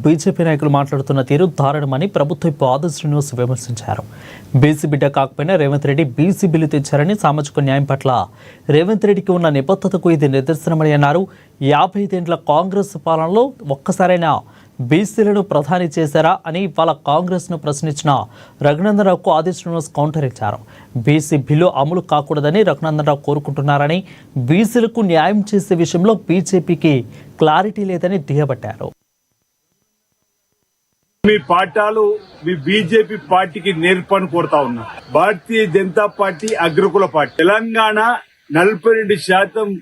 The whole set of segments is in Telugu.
బీజేపీ నాయకులు మాట్లాడుతున్న తీరు దారుణమని ప్రభుత్వ ఆది శ్రీనివాస్ విమర్శించారు. బీసీ బిడ్డ కాకపోయినా రేవంత్ రెడ్డి బీసీ బిల్లు తెచ్చారని, సామాజిక న్యాయం పట్ల రేవంత్ రెడ్డికి ఉన్న నిబద్ధతకు ఇది నిదర్శనమని అన్నారు. 55 కాంగ్రెస్ పాలనలో ఒక్కసారైనా బీసీలను ప్రధాని చేశారా అని వాళ్ళ కాంగ్రెస్ను ప్రశ్నించిన రఘునందనరావుకు ఆది శ్రీనివాస్ కౌంటర్ ఇచ్చారు. బీసీ బిల్లు అమలు కాకూడదని రఘునందనరావు కోరుకుంటున్నారని, బీసీలకు న్యాయం చేసే విషయంలో బీజేపీకి క్లారిటీ లేదని దుయ్యబట్టారు. మీ పాఠాలు మీ బీజేపీ పార్టీకి నేర్పని కోరుతా ఉన్నా. భారతీయ జనతా పార్టీ అగ్రకుల పార్టీ. తెలంగాణ 42%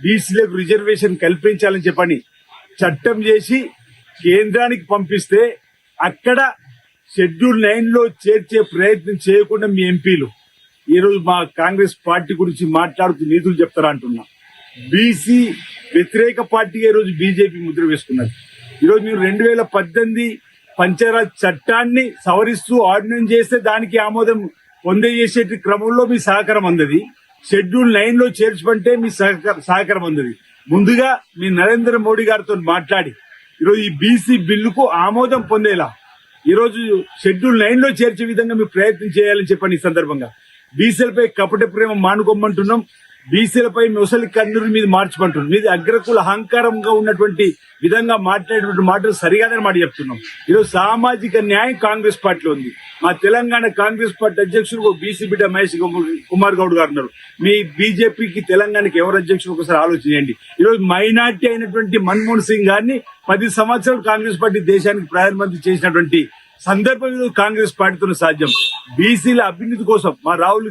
బీసీలకు రిజర్వేషన్ కల్పించాలని చెప్పని చట్టం చేసి కేంద్రానికి పంపిస్తే అక్కడ షెడ్యూల్ 9 లో చేర్చే ప్రయత్నం చేయకుండా మీ ఎంపీలు ఈరోజు మా కాంగ్రెస్ పార్టీ గురించి మాట్లాడుతూ నీతులు చెప్తారా అంటున్నా. బీసీ వ్యతిరేక పార్టీ ఈ రోజు బీజేపీ ముద్ర వేసుకున్నది. ఈరోజు మీరు 2018 పంచాయరాజ్ చట్టాన్ని సవరిస్తూ ఆర్డినెన్స్ చేస్తే దానికి ఆమోదం పొందజేసే క్రమంలో మీ సహకారం అందది. షెడ్యూల్ 9 లో చేర్చమంటే మీ సహకారం అందది. ముందుగా మీ నరేంద్ర మోడీ గారితో మాట్లాడి ఈరోజు ఈ బీసీ బిల్లుకు ఆమోదం పొందేలా ఈరోజు షెడ్యూల్ 9 లో చేర్చే విధంగా మీరు ప్రయత్నం చేయాలని చెప్పని ఈ సందర్భంగా బీసీలపై కపట ప్రేమ మానుకోమంటున్నాం. బీసీలపై ముసలి కన్నుల మీద మార్చమంటున్నాం. మీది అగ్రకుల అహంకారంగా ఉన్నటువంటి విధంగా మాట్లాడేటువంటి మాటలు సరిగానే మాట చెప్తున్నాం. ఈరోజు సామాజిక న్యాయం కాంగ్రెస్ పార్టీలో ఉంది. మా తెలంగాణ కాంగ్రెస్ పార్టీ అధ్యక్షుడు బీసీ బిడ్డ మహేష్ కుమార్ గౌడ్ గారు ఉన్నారు. మీ బీజేపీకి తెలంగాణకి ఎవరు అధ్యక్షుడు ఒకసారి ఆలోచించండి. ఈరోజు మైనార్టీ అయినటువంటి మన్మోహన్ సింగ్ గారిని 10 సంవత్సరాలు కాంగ్రెస్ పార్టీ దేశానికి ప్రధానమంత్రి చేసినటువంటి సందర్భం కాంగ్రెస్ పార్టీతో సాధ్యం. బీసీల అభ్యున్నతి కోసం మా రాహుల్